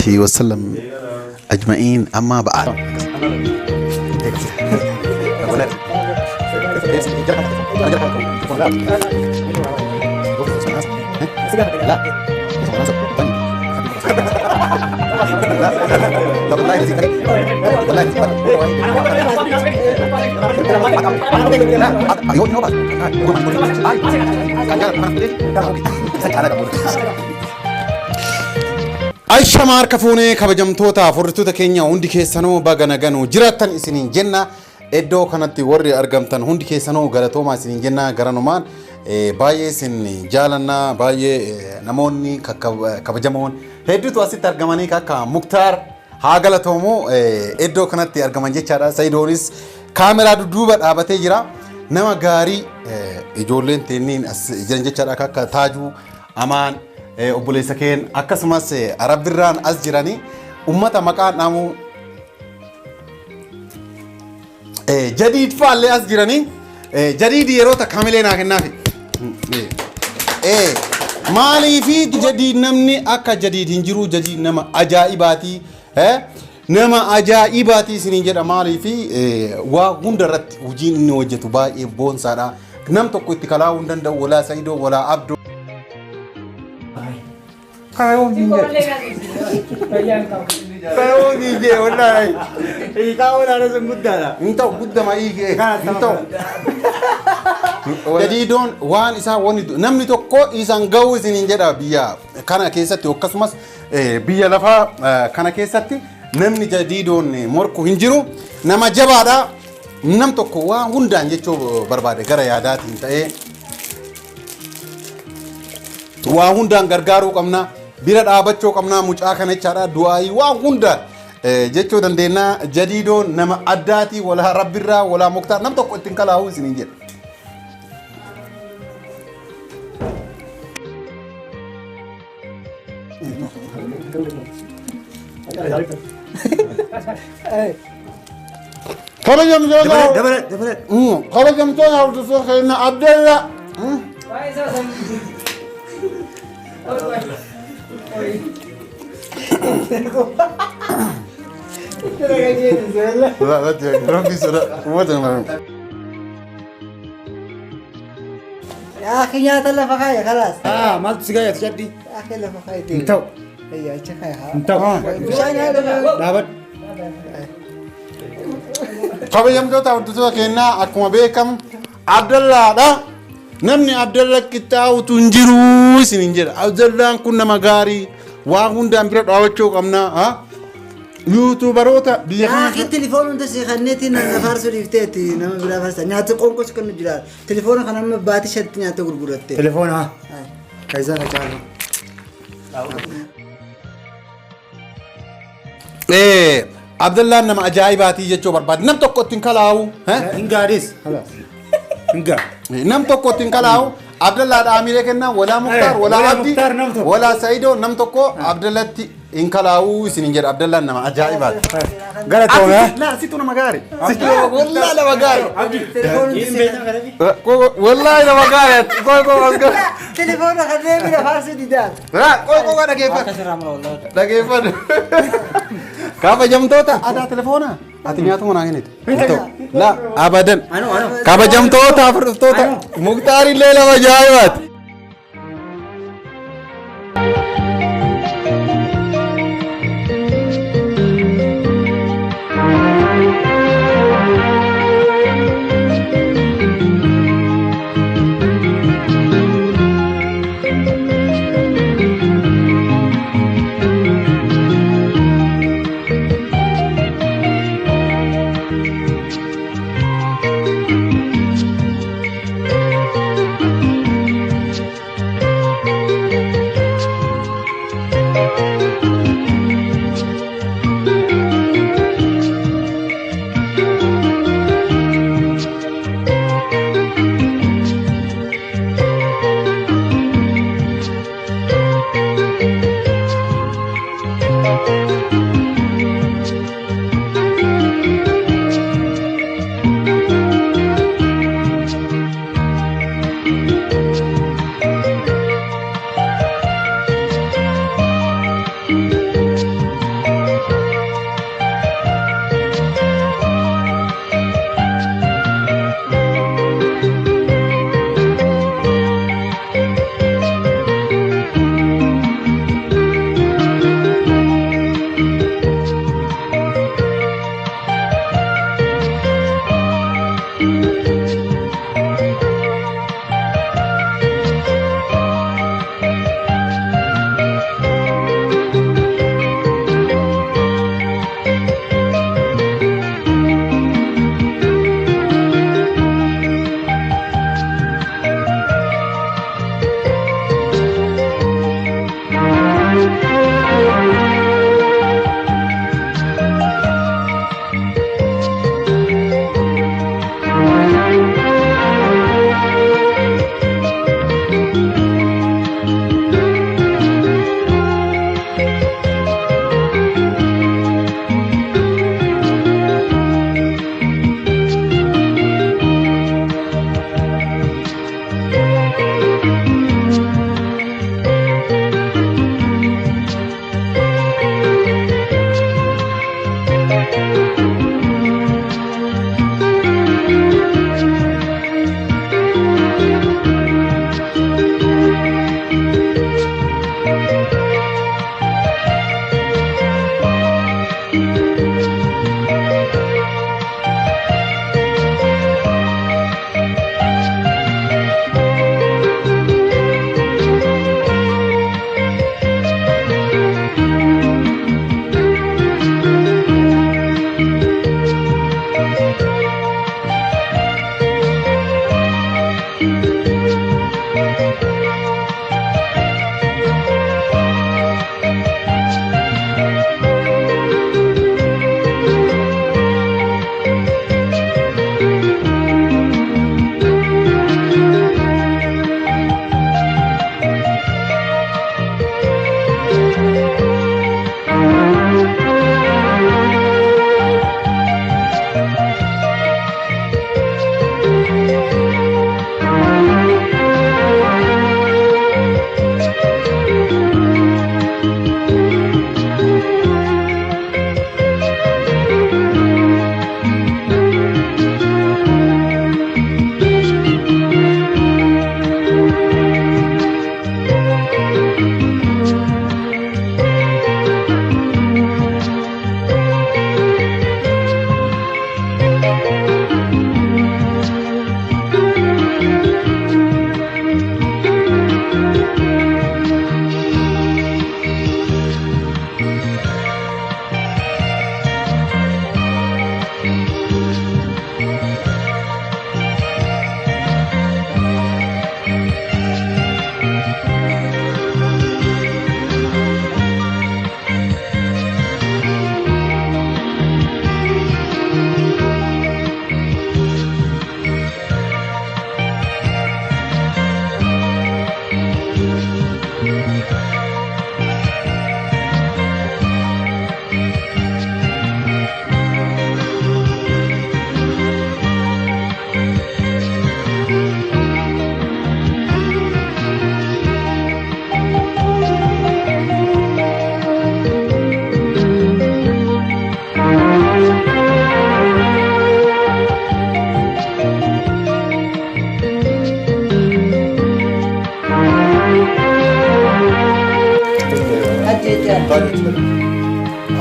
عليه وسلم أجمعين. أما بعد Aisha marka fuune kabajamtoota furritoota keenya hundi keessanoo baga naganu jiraattan isiniin jenna. Iddoo kanatti warri argamtan hundi keessanoo galatooma isiniin jenna. Garanumaan baay'ee isin jaalanna, baay'ee namoonni kabajamoon hedduutu asitti argamanii akka Muktaar haa galatoomu iddoo kanatti argaman jechaadha. Saidoonis kaameraa dudduuba dhaabatee jira. Nama gaarii ijoolleen teenniin as jiran jechaadha akka Taajuu, Amaan, obboleessa keen akkasumas Arabbirraan as jiranii ummata maqaan dhaamu jadiid faallee as jiranii jadiid yeroo takka hamilee naa kennaafi maaliifi jadiid namni akka jadiid hin jiru. Jadiid nama ajaa'ibaati, nama ajaa'ibaati isiniin jedha. Maaliifi waa hunda irratti hojiin inni hojjetu baay'ee boonsaadha. Nam tokko itti kalaa'uu hin danda'u, walaa Saidoo walaa Abdoo. Kayo DJ wallahi. Ikaw na sa gudda. Into gudda maigi. Into. Jadi don waan isa woni namni tokko isan gawu isinin jedha biyya kana keessatti akkasumas biyya lafa kana keessatti namni jadiidon morku hin jiru. Nama jabaadha. Nam tokko waan hundaan jechuu barbaade gara yaadaatiin ta'ee waa hundaan gargaaruu qabna. Bira dhaabachuu qabna mucaa kana jechaadha. Du'aayii waan hunda jechuu dandeenya. Jadiidoon nama addaati walaa Rabbirraa walaa Muktaar nam tokko ittiin kalaa'uu isiniin jedha. Kabajamtoota hordoftoota keenya Abdalla. لا لا في سؤال يا اخي يا تلا فخايا خلاص ما تسقيا تشدي يا اخي لا فخايا انتو هي تشخيها انتو مشان هذا دابت kabajamtoota hordoftoota keenya akkuma beekamu Abdallaadha. Namni Abdalla qixxaawutu hin jiru isiniin jedha. Abdallaan kun nama gaarii waa hundaan bira dhaabachuu qabna. Yuutuubaroota biyya kana akhi telefoon tasi khanneeti na farsu difteeti nama bira farsa nyaata qonkos kan jira. Telefoon kana amma baati shatti nyaata gurguratte. Telefoon ha. Kaisa ka chaalo. Abdallaan nama ajaa'ibaati jechuu barbaade. Nam tokko ittiin kalaa'u. Ingaaris. Inga. Nam tokko ittiin kalaa'u. Abdallah Amiree kenna wala Muktaar wala Abdi wala Saidoo nam tokko Abdallatti in kalaa'u isiniin jedha. Abdallaan nama ajaa'ibaati. Galatoome. La situ nama gaarii. Situ wallahi nama gaarii. Wallahi nama gaarii. Telefoon kana bira farsu didaa. Koi dhageeffadhu. Dhageeffadhu. Kabajamtoota aadaa telefoonaa ati nyaatuma naa kennite. La abadan. Kabajamtoota hordoftoota Muktaar illee nama ajaa'ibaati.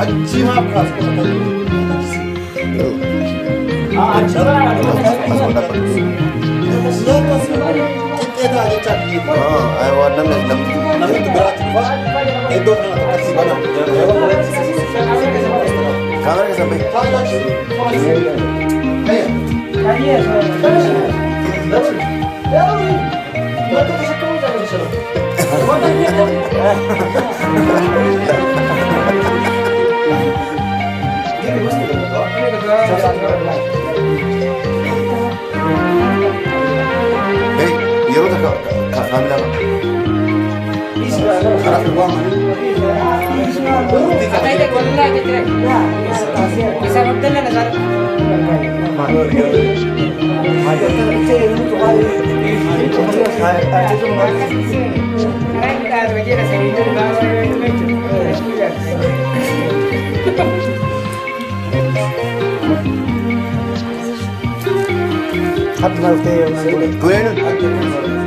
Achi maaf kaas Ay, waan namni biraatti dhufa iddoo kana taksii bana. Kaamera keessa bahi. Hey, yeroo takka kaamila qaba. Karaa fi waan Hadi mal te. Bueno.